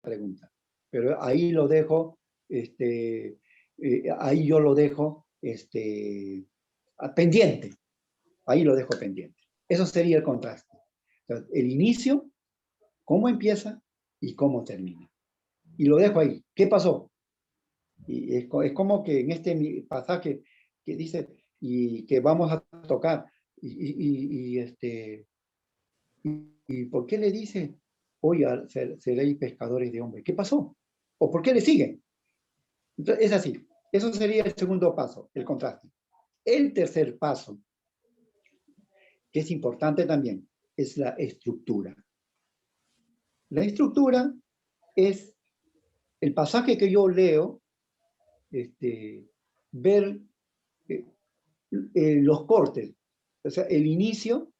pregunta. Pero ahí lo dejo, ahí yo lo dejo pendiente. Ahí lo dejo pendiente. Eso sería el contraste. O sea, el inicio, cómo empieza y cómo termina. Y lo dejo ahí. ¿Qué pasó? Y es como que en este pasaje que dice, y que vamos a tocar, ¿y por qué le dice, hoy seréis pescadores de hombres? ¿Qué pasó? ¿O por qué le siguen? Entonces, es así. Eso sería el segundo paso, el contraste. El tercer paso, que es importante también, es la estructura. La estructura es el pasaje que yo leo, ver los cortes, o sea, el inicio,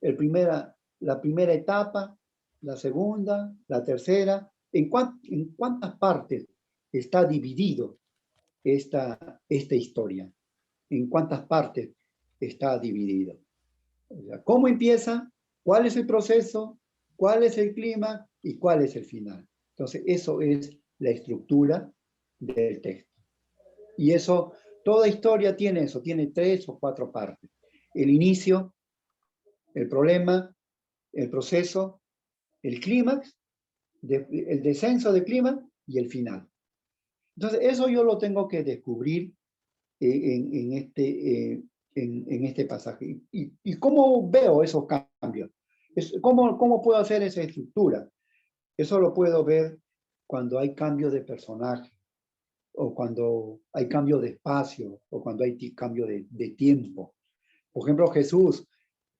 la primera etapa, la segunda, la tercera, en cuántas partes está dividido esta historia, en cuántas partes está dividido. O sea, ¿cómo empieza? ¿Cuál es el proceso? ¿Cuál es el clima? ¿Y cuál es el final? Entonces, eso es la estructura del texto. Y eso, toda historia tiene eso, tiene 3 o 4 partes. El inicio, el problema, el proceso, el clímax, el descenso del clima y el final. Entonces, eso yo lo tengo que descubrir en este pasaje. ¿Y cómo veo esos cambios? ¿Cómo puedo hacer esa estructura? Eso lo puedo ver cuando hay cambio de personaje, o cuando hay cambio de espacio, o cuando hay cambio de tiempo. Por ejemplo, Jesús,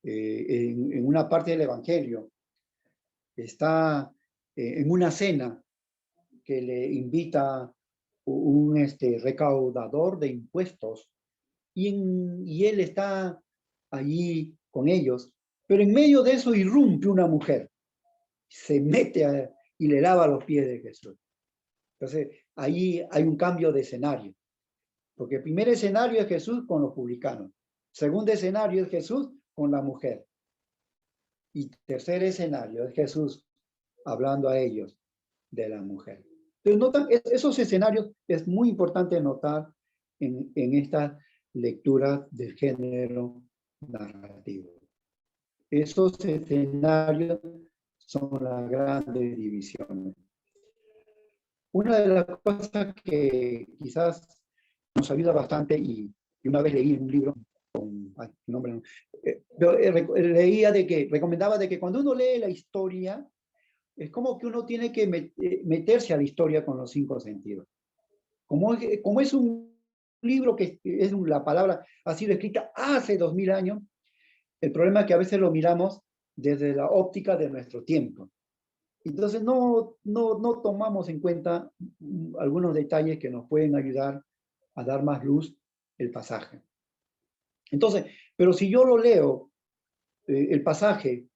en una parte del Evangelio, está en una cena que le invita un recaudador de impuestos, y él está allí con ellos, pero en medio de eso irrumpe una mujer, se mete y le lava los pies de Jesús. Entonces, ahí hay un cambio de escenario, porque el primer escenario es Jesús con los publicanos, segundo escenario es Jesús con la mujer, y tercer escenario es Jesús hablando a ellos de la mujer. Entonces, notan, esos escenarios es muy importante notar en esta lectura del género narrativo. Esos escenarios son las grandes divisiones. Una de las cosas que quizás nos ayuda bastante, y una vez leí un libro con nombre, leía recomendaba de que cuando uno lee la historia, es como que uno tiene que meterse a la historia con los 5 sentidos. Como es un libro que es la palabra ha sido escrita hace 2000 años, el problema es que a veces lo miramos desde la óptica de nuestro tiempo. Entonces no tomamos en cuenta algunos detalles que nos pueden ayudar a dar más luz el pasaje. Entonces, pero si yo lo leo, el pasaje,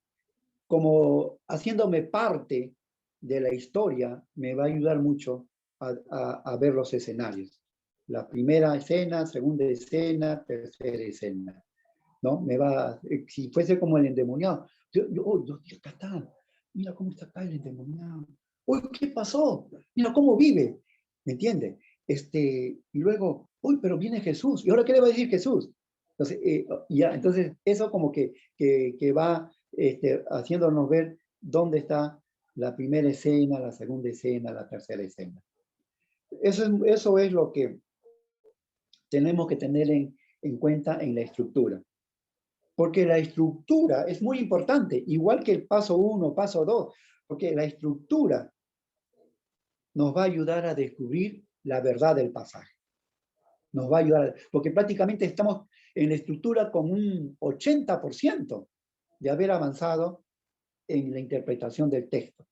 como haciéndome parte de la historia, me va a ayudar mucho a ver los escenarios. La primera escena, segunda escena, tercera escena, ¿no? Si fuese como el endemoniado, acá está, mira cómo está acá el endemoniado. Uy, ¿qué pasó? Mira cómo vive, ¿me entiende? Y luego, uy, pero viene Jesús, ¿y ahora qué le va a decir Jesús? Entonces, entonces eso como que va haciéndonos ver dónde está la primera escena, la segunda escena, la tercera escena. Eso es lo que tenemos que tener en cuenta en la estructura. Porque la estructura es muy importante, igual que el paso 1, paso 2, porque la estructura nos va a ayudar a descubrir la verdad del pasaje. Nos va a ayudar, porque prácticamente estamos en la estructura con un 80% de haber avanzado en la interpretación del texto.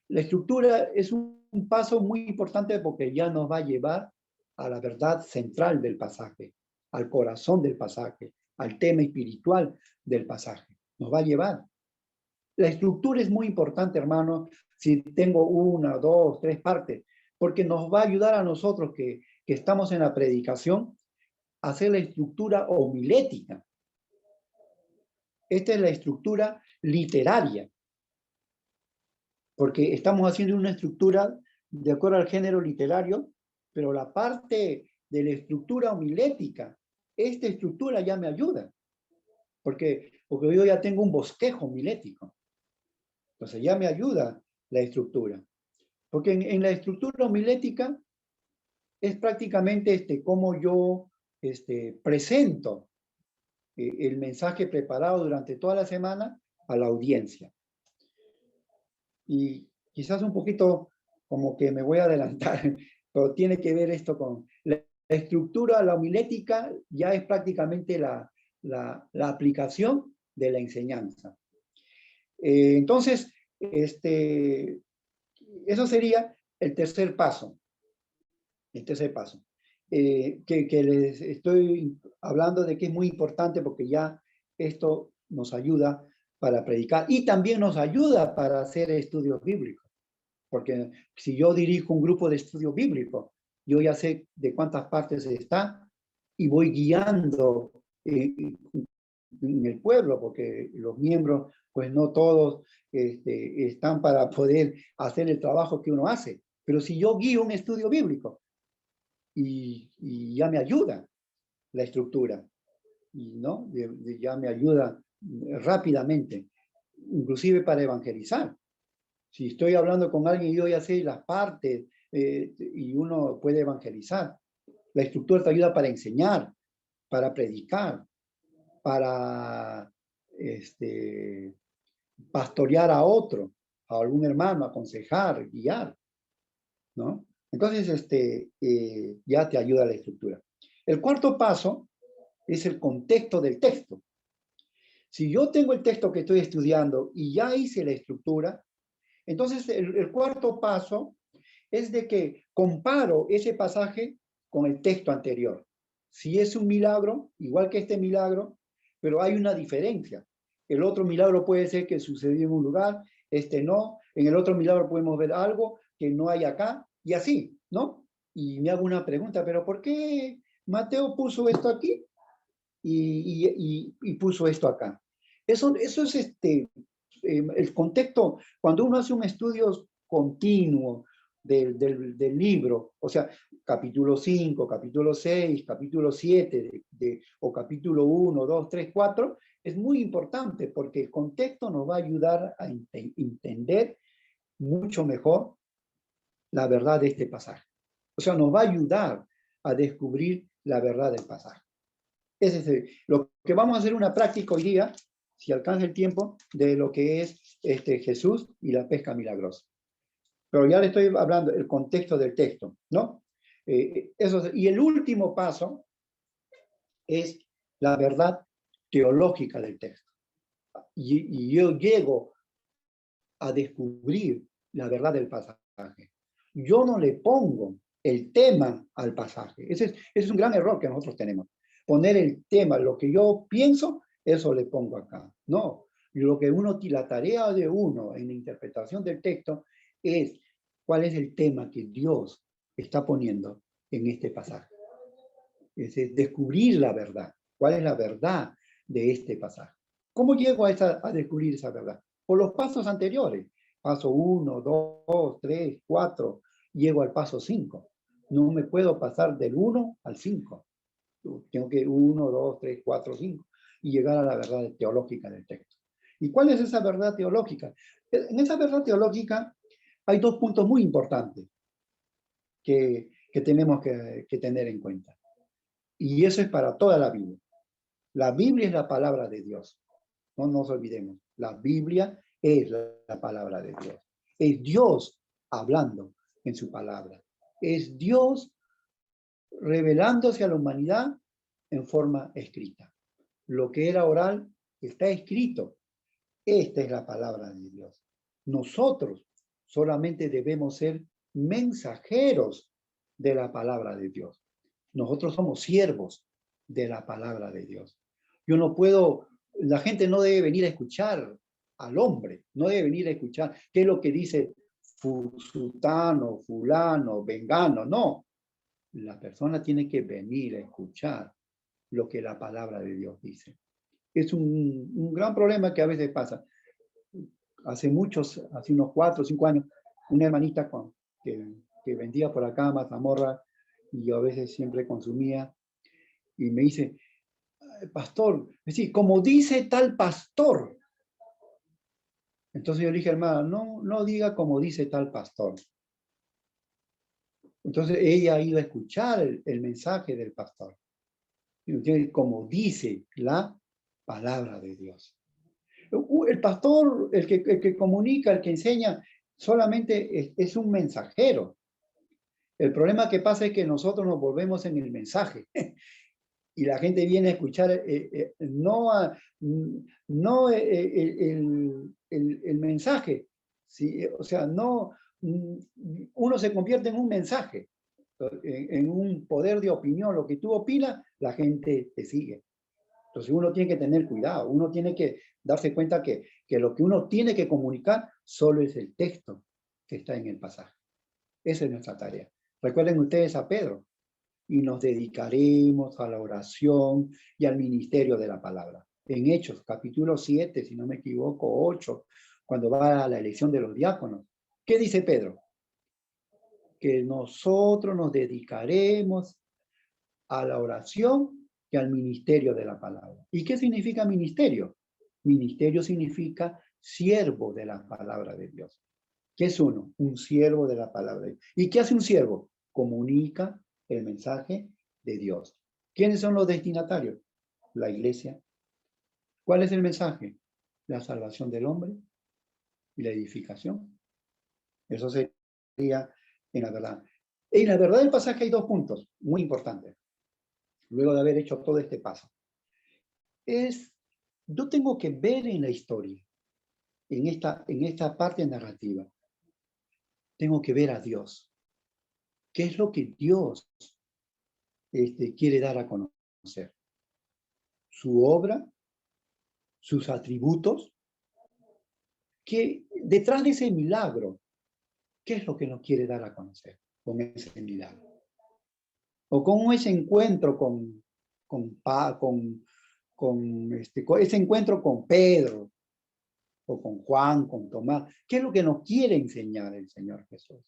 La estructura es un paso muy importante porque ya nos va a llevar a la verdad central del pasaje, al corazón del pasaje, al tema espiritual del pasaje. Nos va a llevar. La estructura es muy importante, hermano, si tengo 1, 2, 3 partes, porque nos va a ayudar a nosotros que estamos en la predicación a hacer la estructura homilética. Esta es la estructura literaria. porque estamos haciendo una estructura de acuerdo al género literario, pero la parte de la estructura homilética, esta estructura ya me ayuda, porque yo ya tengo un bosquejo homilético. Entonces ya me ayuda la estructura. Porque en la estructura homilética es prácticamente cómo yo presento el mensaje preparado durante toda la semana a la audiencia. Y quizás un poquito como que me voy a adelantar, pero tiene que ver esto con la estructura, la homilética ya es prácticamente la aplicación de la enseñanza. Entonces, eso sería el tercer paso. El tercer paso. Que les estoy hablando de que es muy importante porque ya esto nos ayuda para predicar y también nos ayuda para hacer estudios bíblicos. Porque si yo dirijo un grupo de estudio bíblico, yo ya sé de cuántas partes está y voy guiando en el pueblo, porque los miembros, pues no todos están para poder hacer el trabajo que uno hace. Pero si yo guío un estudio bíblico y ya me ayuda la estructura, ¿no? Ya me ayuda rápidamente, inclusive para evangelizar. Si estoy hablando con alguien y yo ya sé las partes y uno puede evangelizar, la estructura te ayuda para enseñar, para predicar, para pastorear a otro, a algún hermano, aconsejar, guiar, ¿no? Entonces, ya te ayuda la estructura. El cuarto paso es el contexto del texto. Si yo tengo el texto que estoy estudiando y ya hice la estructura, entonces el cuarto paso es de que comparo ese pasaje con el texto anterior. Si es un milagro, igual que este milagro, pero hay una diferencia. El otro milagro puede ser que sucedió en un lugar, este no. En el otro milagro podemos ver algo que no hay acá, y así, ¿no? Y me hago una pregunta, ¿pero por qué Mateo puso esto aquí y puso esto acá? Eso es el contexto. Cuando uno hace un estudio continuo del libro, o sea, capítulo 5, capítulo 6, capítulo 7, o capítulo 1, 2, 3, 4, es muy importante porque el contexto nos va a ayudar a entender mucho mejor la verdad de este pasaje. O sea, nos va a ayudar a descubrir la verdad del pasaje. Es lo que vamos a hacer una práctica hoy día, si alcanza el tiempo, de lo que es Jesús y la pesca milagrosa. Pero ya le estoy hablando del contexto del texto, ¿no? Y el último paso es la verdad teológica del texto. Y yo llego a descubrir la verdad del pasaje. Yo no le pongo el tema al pasaje. Ese es un gran error que nosotros tenemos. Poner el tema, lo que yo pienso, eso le pongo acá. No, lo que la tarea de uno en la interpretación del texto es cuál es el tema que Dios está poniendo en este pasaje. Es descubrir la verdad. ¿Cuál es la verdad de este pasaje? ¿Cómo llego a descubrir esa verdad? Por los pasos anteriores. Paso 1, 2, 3, 4. Llego al paso 5. No me puedo pasar del 1 al 5. Tengo que 1, 2, 3, 4, 5. Y llegar a la verdad teológica del texto. ¿Y cuál es esa verdad teológica? En esa verdad teológica hay dos puntos muy importantes que tenemos que tener en cuenta. Y eso es para toda la Biblia. La Biblia es la palabra de Dios. No nos olvidemos. La Biblia es la palabra de Dios. Es Dios hablando en su palabra. Es Dios revelándose a la humanidad en forma escrita. Lo que era oral está escrito. Esta es la palabra de Dios. Nosotros solamente debemos ser mensajeros de la palabra de Dios. Nosotros somos siervos de la palabra de Dios. Yo no puedo, la gente no debe venir a escuchar al hombre, no debe venir a escuchar qué es lo que dice sultano, fulano, vengano, no. La persona tiene que venir a escuchar lo que la palabra de Dios dice. Es un gran problema que a veces pasa. hace unos 4 o 5 años, una hermanita que vendía por acá mazamorra y yo a veces siempre consumía y me dice, pastor, es decir, como dice tal pastor. Entonces yo le dije, hermana, no diga como dice tal pastor. Entonces ella ha ido a escuchar el mensaje del pastor. Como dice la palabra de Dios. El pastor, el que comunica, el que enseña, solamente es un mensajero. El problema que pasa es que nosotros nos volvemos en el mensaje y la gente viene a escuchar no el mensaje. ¿Sí? O sea, uno se convierte en un mensaje, en un poder de opinión. Lo que tú opinas, la gente te sigue. Entonces uno tiene que tener cuidado, uno tiene que darse cuenta que lo que uno tiene que comunicar solo es el texto que está en el pasaje. Esa es nuestra tarea. Recuerden ustedes a Pedro, y nos dedicaremos a la oración y al ministerio de la palabra. En Hechos, capítulo 7, si no me equivoco, 8, cuando va a la elección de los diáconos. ¿Qué dice Pedro? Que nosotros nos dedicaremos a la oración y al ministerio de la palabra. ¿Y qué significa ministerio? Ministerio significa siervo de la palabra de Dios. ¿Qué es uno? Un siervo de la palabra de Dios. ¿Y qué hace un siervo? Comunica el mensaje de Dios. ¿Quiénes son los destinatarios? La iglesia. ¿Cuál es el mensaje? La salvación del hombre y la edificación. Eso sería en la verdad. En la verdad del pasaje hay 2 puntos muy importantes. Luego de haber hecho todo este paso. Yo tengo que ver en la historia, en esta parte narrativa, tengo que ver a Dios. ¿Qué es lo que Dios quiere dar a conocer? Su obra, sus atributos, que detrás de ese milagro, ¿qué es lo que nos quiere dar a conocer con ese milagro? O con ese encuentro con ese encuentro con Pedro, o con Juan, con Tomás. ¿Qué es lo que nos quiere enseñar el Señor Jesús?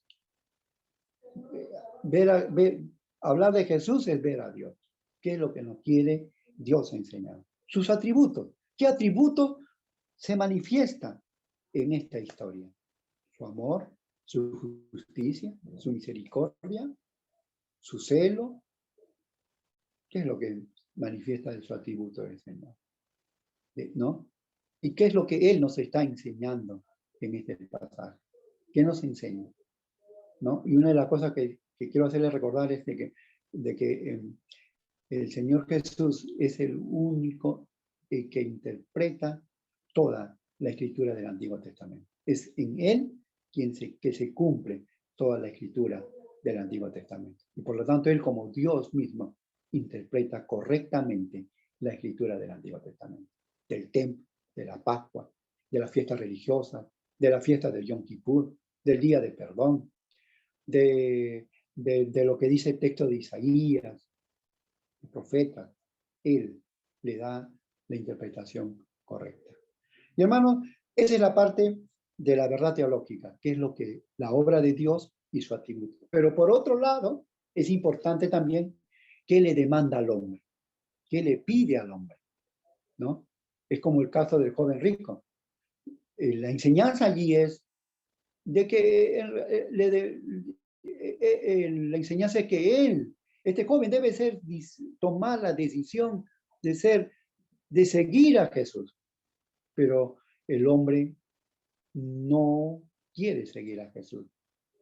Hablar de Jesús es ver a Dios. ¿Qué es lo que nos quiere Dios enseñar? Sus atributos. ¿Qué atributos se manifiestan en esta historia? Su amor, su justicia, su misericordia, su celo. ¿Qué es lo que manifiesta de su atributo del Señor? ¿No? ¿Y qué es lo que Él nos está enseñando en este pasaje? ¿Qué nos enseña? ¿No? Y una de las cosas que quiero hacerles recordar es de que el Señor Jesús es el único que interpreta toda la escritura del Antiguo Testamento. Es en Él que se cumple toda la escritura del Antiguo Testamento. Y por lo tanto, Él como Dios mismo interpreta correctamente la escritura del Antiguo Testamento. Del templo, de la Pascua, de las fiestas religiosas, de la fiesta del Yom Kippur, del Día de Perdón, de lo que dice el texto de Isaías, el profeta. Él le da la interpretación correcta. Y hermanos, esa es la parte de la verdad teológica, que es lo que la obra de Dios y su atributo. Pero por otro lado, es importante también qué le demanda al hombre, qué le pide al hombre, ¿no? Es como el caso del joven rico. La enseñanza allí es de que la enseñanza es que este joven debe tomar la decisión de seguir a Jesús. Pero el hombre no quiere seguir a Jesús.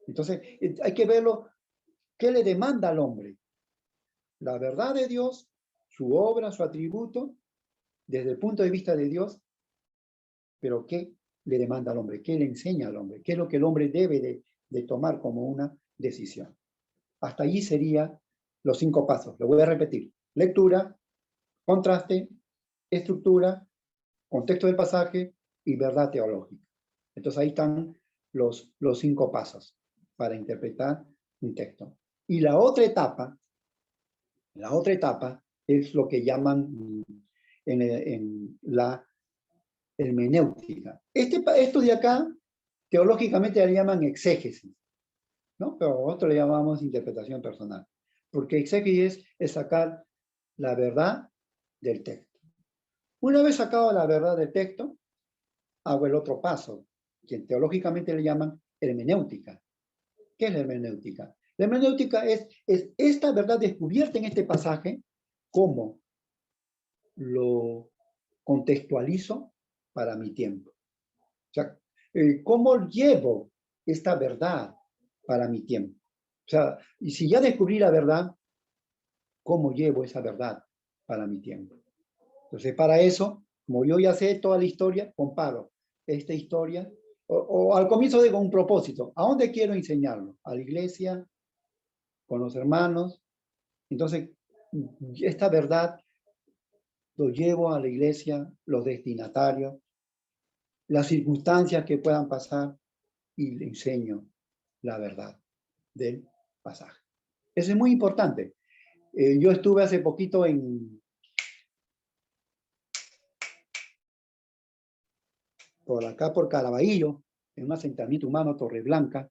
Entonces, hay que verlo, ¿qué le demanda al hombre? La verdad de Dios, su obra, su atributo, desde el punto de vista de Dios, pero ¿qué le demanda al hombre? ¿Qué le enseña al hombre? ¿Qué es lo que el hombre debe de tomar como una decisión? Hasta allí serían los 5 pasos. Lo voy a repetir. Lectura, contraste, estructura, contexto del pasaje y verdad teológica. Entonces ahí están los 5 pasos para interpretar un texto. Y la otra etapa es lo que llaman en la hermenéutica. Esto de acá, teológicamente le llaman exégesis, ¿no? Pero nosotros le llamamos interpretación personal. Porque exégesis es sacar la verdad del texto. Una vez sacado la verdad del texto, hago el otro paso, que teológicamente le llaman hermenéutica. ¿Qué es la hermenéutica? La hermenéutica es esta verdad descubierta en este pasaje, cómo lo contextualizo para mi tiempo. O sea, ¿cómo llevo esta verdad para mi tiempo? O sea, y si ya descubrí la verdad, ¿cómo llevo esa verdad para mi tiempo? Entonces, para eso, como yo ya sé toda la historia, comparo esta historia, o al comienzo digo un propósito, ¿a dónde quiero enseñarlo? ¿A la iglesia? ¿Con los hermanos? Entonces, esta verdad lo llevo a la iglesia, los destinatarios, las circunstancias que puedan pasar, y le enseño la verdad del pasaje. Eso es muy importante. Yo estuve hace poquito por acá, por Caraballo, en un asentamiento humano, Torreblanca,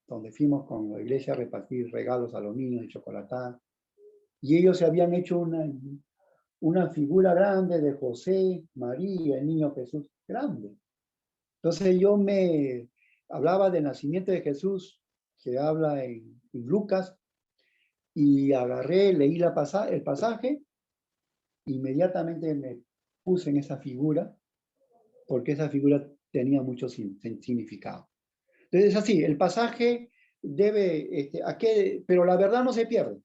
donde fuimos con la iglesia a repartir regalos a los niños y chocolatada. Y ellos se habían hecho una figura grande de José, María, el niño Jesús, grande. Entonces yo me hablaba del nacimiento de Jesús, que habla en Lucas, y agarré, leí el pasaje, inmediatamente me puse en esa figura, porque esa figura tenía mucho significado. Entonces es así, el pasaje debe, pero la verdad no se pierde.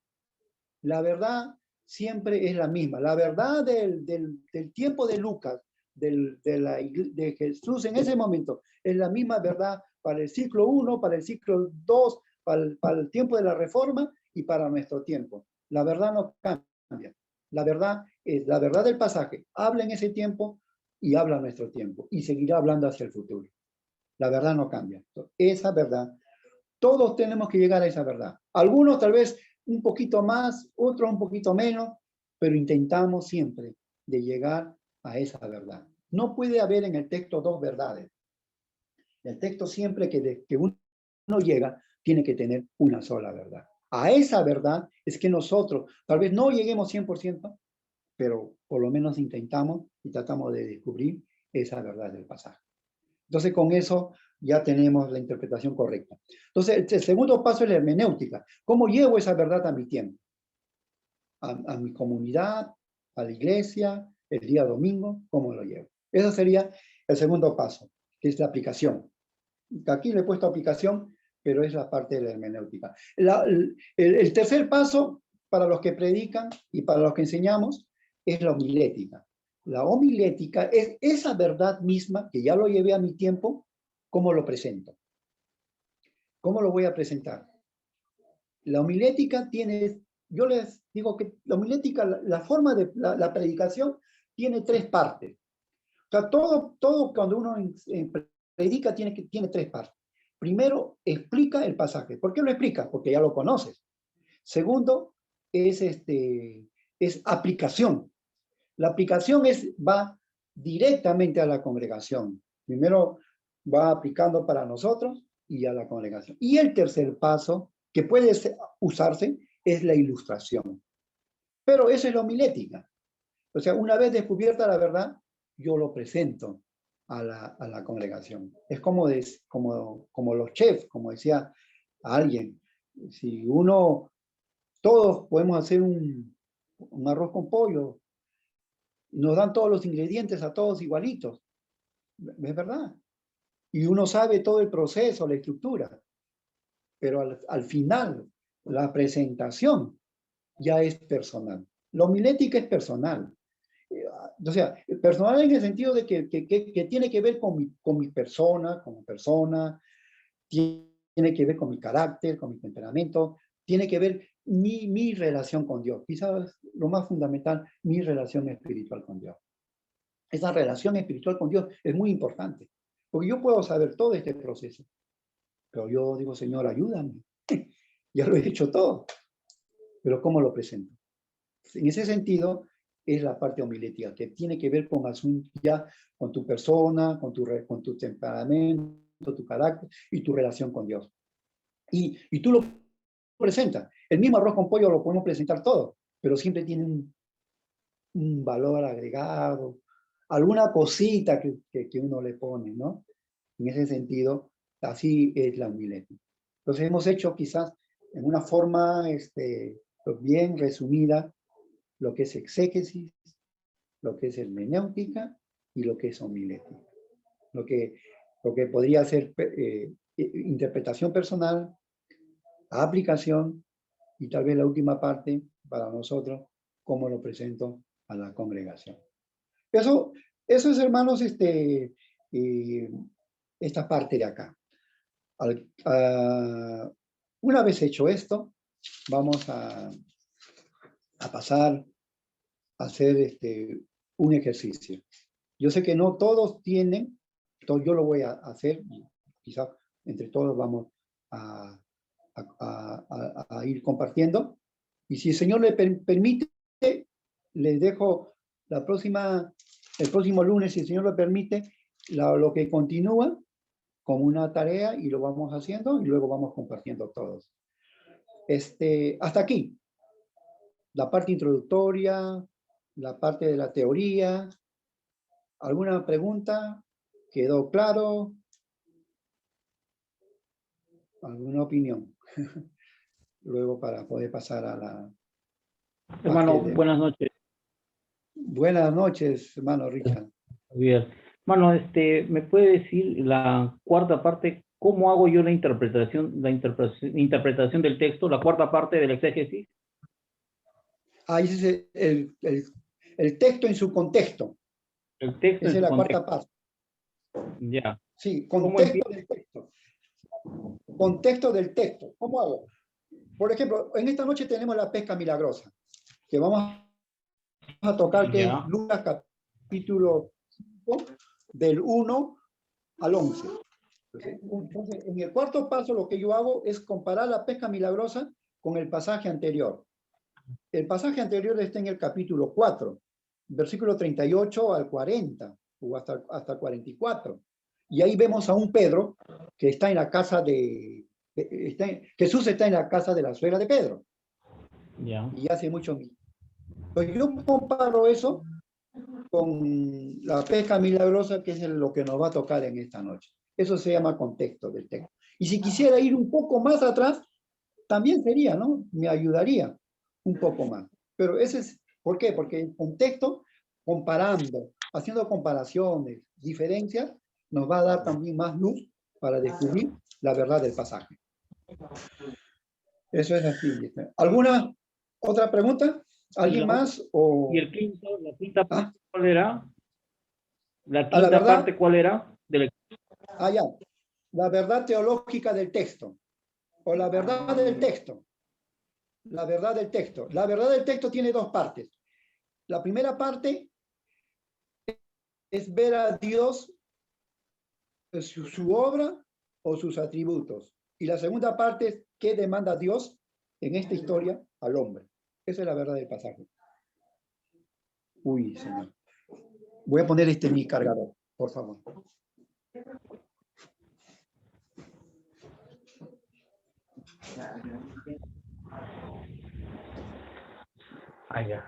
La verdad siempre es la misma. La verdad del tiempo de Lucas, de Jesús en ese momento, es la misma verdad para el siglo I, para el siglo II, para el tiempo de la Reforma y para nuestro tiempo. La verdad no cambia. La verdad es la verdad del pasaje. Habla en ese tiempo y habla en nuestro tiempo. Y seguirá hablando hacia el futuro. La verdad no cambia. Esa verdad, todos tenemos que llegar a esa verdad. Algunos tal vez un poquito más, otros un poquito menos, pero intentamos siempre de llegar a esa verdad. No puede haber en el texto dos verdades. El texto siempre que uno llega, tiene que tener una sola verdad. A esa verdad es que nosotros, tal vez no lleguemos 100%, pero por lo menos intentamos y tratamos de descubrir esa verdad del pasaje. Entonces, con eso ya tenemos la interpretación correcta. Entonces, el segundo paso es la hermenéutica. ¿Cómo llevo esa verdad a mi tiempo? A mi comunidad, a la iglesia, el día domingo, ¿cómo lo llevo? Ese sería el segundo paso, que es la aplicación. Aquí le he puesto aplicación, pero es la parte de la hermenéutica. El tercer paso, para los que predican y para los que enseñamos, es la homilética. La homilética es esa verdad misma que ya lo llevé a mi tiempo, ¿cómo lo presento? ¿Cómo lo voy a presentar? La homilética tiene, yo les digo que la homilética, la forma de la predicación tiene tres partes. O sea, todo cuando uno predica tiene tres partes. Primero, explica el pasaje. ¿Por qué lo explica? Porque ya lo conoces. Segundo, es aplicación. La aplicación va directamente a la congregación. Primero va aplicando para nosotros y a la congregación. Y el tercer paso, que puede usarse, es la ilustración. Pero eso es la homilética. O sea, una vez descubierta la verdad, yo lo presento a la congregación. Es como los chefs, como decía alguien. Si todos podemos hacer un arroz con pollo, nos dan todos los ingredientes a todos igualitos. Es verdad. Y uno sabe todo el proceso, la estructura. Pero al final, la presentación ya es personal. La homilética es personal. O sea, personal en el sentido de que tiene que ver con mi persona, como persona, tiene que ver con mi carácter, con mi temperamento, tiene que ver mi relación con Dios. Quizás lo más fundamental, mi relación espiritual con Dios. Esa relación espiritual con Dios es muy importante, porque yo puedo saber todo este proceso, pero yo digo, Señor, ayúdame. Ya lo he hecho todo, pero ¿cómo lo presento? En ese sentido, es la parte homilética, que tiene que ver con asuntos ya con tu persona, con tu temperamento, tu carácter y tu relación con Dios. Y tú lo presentas. El mismo arroz con pollo lo podemos presentar todo, pero siempre tiene un valor agregado, alguna cosita que uno le pone, ¿no? En ese sentido, así es la homilética. Entonces hemos hecho quizás en una forma bien resumida lo que es exégesis, lo que es hermenéutica y lo que es homilética. Lo que, lo que podría ser interpretación personal, aplicación y tal vez la última parte para nosotros, cómo lo presento a la congregación. Eso es, hermanos, esta parte de acá. Una vez hecho esto, vamos a pasar a hacer un ejercicio. Yo sé que no todos tienen, entonces yo lo voy a hacer, quizás entre todos vamos a ir compartiendo. Y si el Señor le permite, les dejo el próximo lunes, si el Señor lo permite, lo que continúa como una tarea y lo vamos haciendo y luego vamos compartiendo todos. Hasta aquí, la parte introductoria, la parte de la teoría. ¿Alguna pregunta? ¿Quedó claro? ¿Alguna opinión? Luego para poder pasar a la Hermano, parte de... buenas noches. Buenas noches, hermano Richard. Bien. Hermano, ¿me puede decir la cuarta parte? ¿Cómo hago yo la interpretación del texto, la cuarta parte del exégesis? Ahí es el texto en su contexto. El texto Esa en es su la contexto. cuarta parte. Ya. Sí, ¿Cómo contexto del texto. Contexto del texto. ¿Cómo hago? Por ejemplo, en esta noche tenemos la pesca milagrosa, que vamos a tocar, que es Lucas capítulo 5, del 1 al 11. Entonces, en el cuarto paso lo que yo hago es comparar la pesca milagrosa con el pasaje anterior. El pasaje anterior está en el capítulo 4, versículo 38 al 40, o hasta 44. Y ahí vemos a un Pedro que está en la casa Jesús está en la casa de la suegra de Pedro. Ya. Y hace mucho milagros. Entonces yo comparo eso con la pesca milagrosa, que es lo que nos va a tocar en esta noche. Eso se llama contexto del texto. Y si quisiera ir un poco más atrás, también sería, ¿no? Me ayudaría un poco más. Pero ese es, ¿por qué? Porque el contexto, comparando, haciendo comparaciones, diferencias, nos va a dar también más luz para descubrir la verdad del pasaje. Eso es así. ¿Alguna otra pregunta? ¿Alguien más? ¿Y la quinta parte cuál era? ¿La ¿A la quinta verdad? parte cuál era? Ya. La verdad teológica del texto. O la verdad del texto. La verdad del texto. La verdad del texto tiene dos partes. La primera parte es ver a Dios, su obra o sus atributos. Y la segunda parte es qué demanda Dios en esta historia al hombre. Esa es la verdad del pasaje. Uy, Señor. Voy a poner mi cargador, por favor. Ya.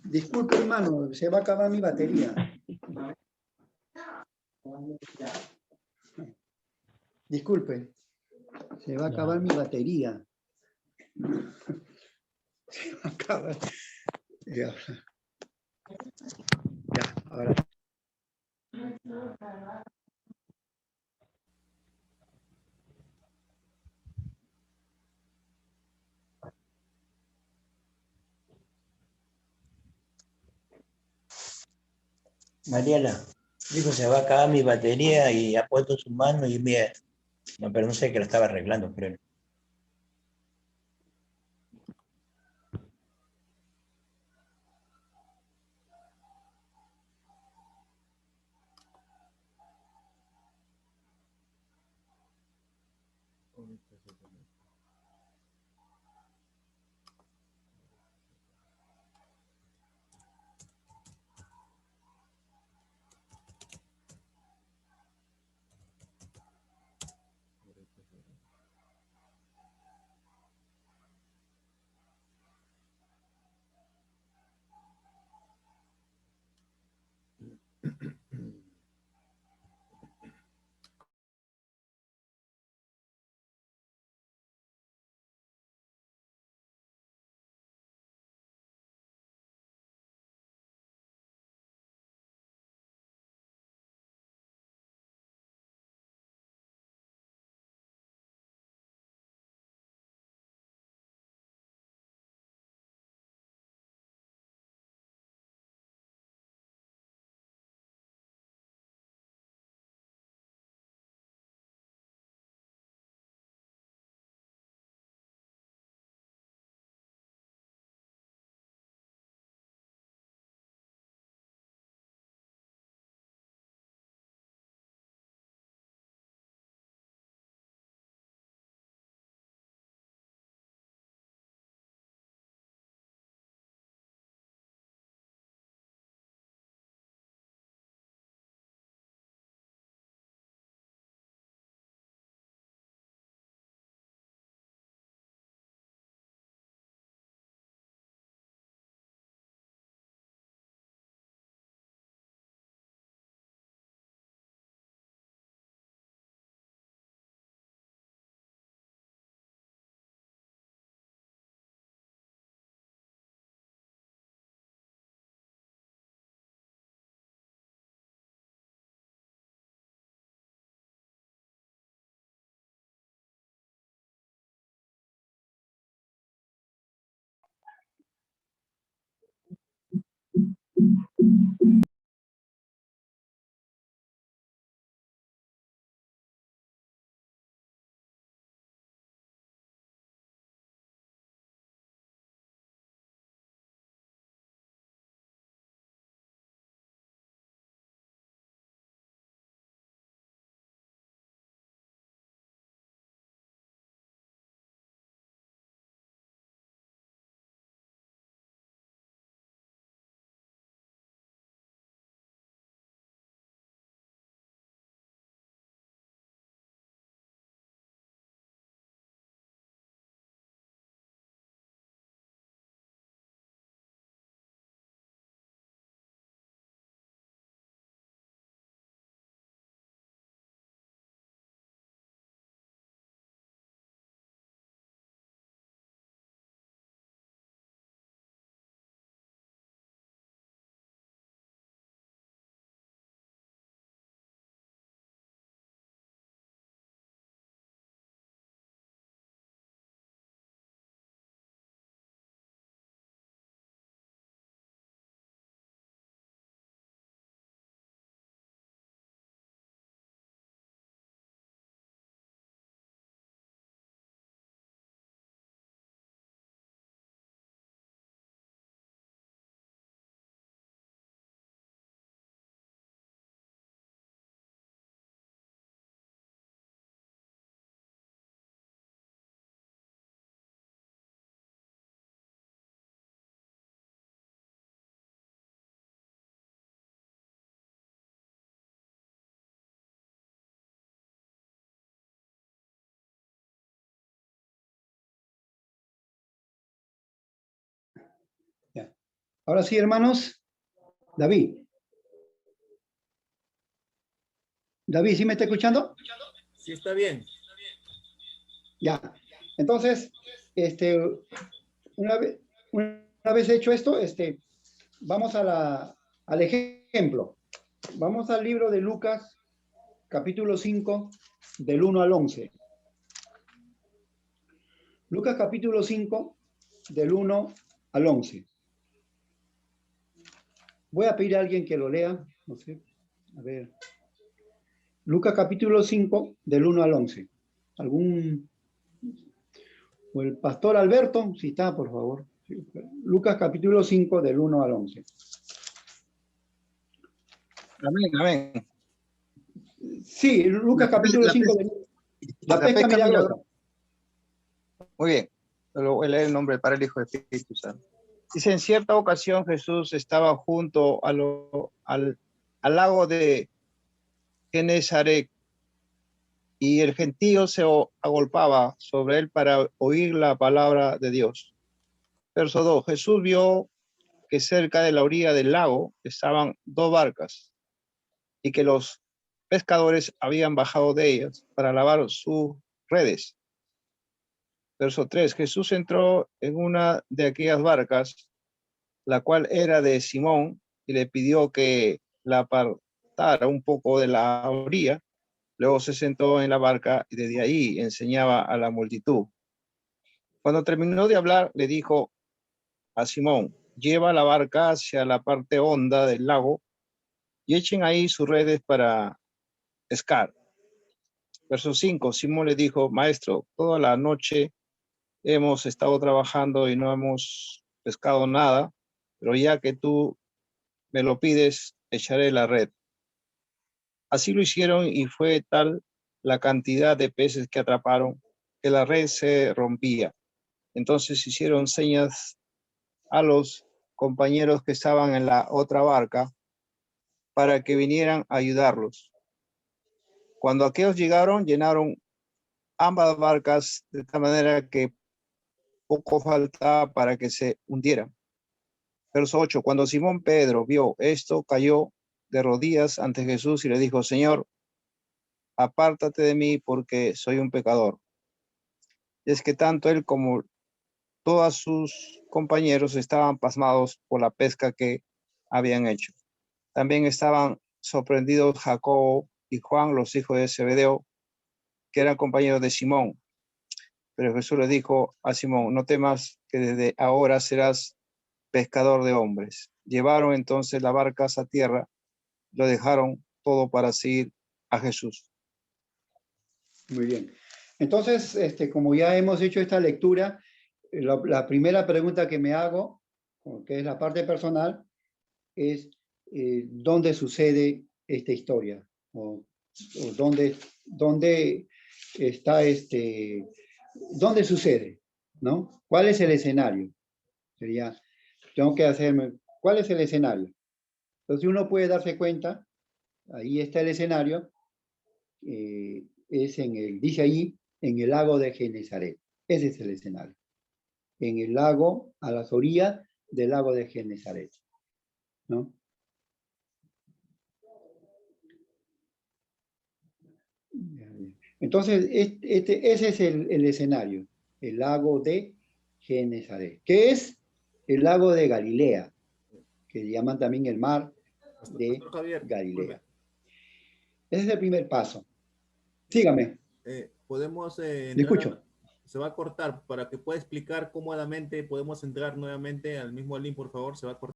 Disculpe, hermano, se va a acabar mi batería. Disculpe, se va a acabar mi batería. Se va a acabar. Ya, ahora. Mariela, dijo se va a acabar mi batería y ha puesto su mano y me... No, pero no sé que lo estaba arreglando, creo. Ahora sí, hermanos. David. David, ¿sí me está escuchando? Sí, está bien. Ya. Entonces, una vez hecho esto, vamos al ejemplo. Vamos al libro de Lucas, capítulo 5, del 1 al 11. Lucas, capítulo 5, del 1 al 11. Voy a pedir a alguien que lo lea. No sé. A ver. Lucas, capítulo 5, del 1 al 11. ¿Algún? O el pastor Alberto, si está, por favor. Lucas, capítulo 5, del 1 al 11. Amén, amén. Sí, Lucas capítulo 5 de la pesca milagrosa. Muy bien. Solo voy a leer el nombre del Padre, el Hijo y el Espíritu Santo. Dice, en cierta ocasión Jesús estaba junto al lago de Genesaret y el gentío se agolpaba sobre él para oír la palabra de Dios. Verso 2. Jesús vio que cerca de la orilla del lago estaban dos barcas y que los pescadores habían bajado de ellas para lavar sus redes. Verso 3. Jesús entró en una de aquellas barcas, la cual era de Simón, y le pidió que la apartara un poco de la orilla. Luego se sentó en la barca y desde ahí enseñaba a la multitud. Cuando terminó de hablar, le dijo a Simón, lleva la barca hacia la parte honda del lago y echen ahí sus redes para pescar. Verso 5. Simón le dijo, maestro, toda la noche hemos estado trabajando y no hemos pescado nada, pero ya que tú me lo pides, echaré la red. Así lo hicieron y fue tal la cantidad de peces que atraparon que la red se rompía. Entonces hicieron señas a los compañeros que estaban en la otra barca para que vinieran a ayudarlos. Cuando aquellos llegaron, llenaron ambas barcas de tal manera que poco faltaba para que se hundieran. Verso 8. Cuando Simón Pedro vio esto, cayó de rodillas ante Jesús y le dijo, Señor, apártate de mí porque soy un pecador. Y es que tanto él como todos sus compañeros estaban pasmados por la pesca que habían hecho. También estaban sorprendidos Jacobo y Juan, los hijos de Zebedeo, que eran compañeros de Simón. Pero Jesús le dijo a Simón, no temas, que desde ahora serás pescador de hombres. Llevaron entonces las barcas a tierra, lo dejaron todo para seguir a Jesús. Muy bien. Entonces, como ya hemos hecho esta lectura, la primera pregunta que me hago, que es la parte personal, es ¿dónde sucede esta historia? O dónde está ¿dónde sucede? ¿No? ¿Cuál es el escenario? Sería, tengo que hacerme, ¿cuál es el escenario? Entonces uno puede darse cuenta, ahí está el escenario, dice ahí, en el lago de Genesaret. Ese es el escenario. En el lago, a las orillas del lago de Genesaret. ¿No? Entonces, ese es el escenario, el lago de Genesaret, que es el lago de Galilea, que llaman también el mar de Javier, Galilea. Ese es el primer paso. Sígame. Podemos Le entrar, escucho. se va a cortar para que pueda explicar cómodamente. Podemos entrar nuevamente al mismo link, por favor. Se va a cortar.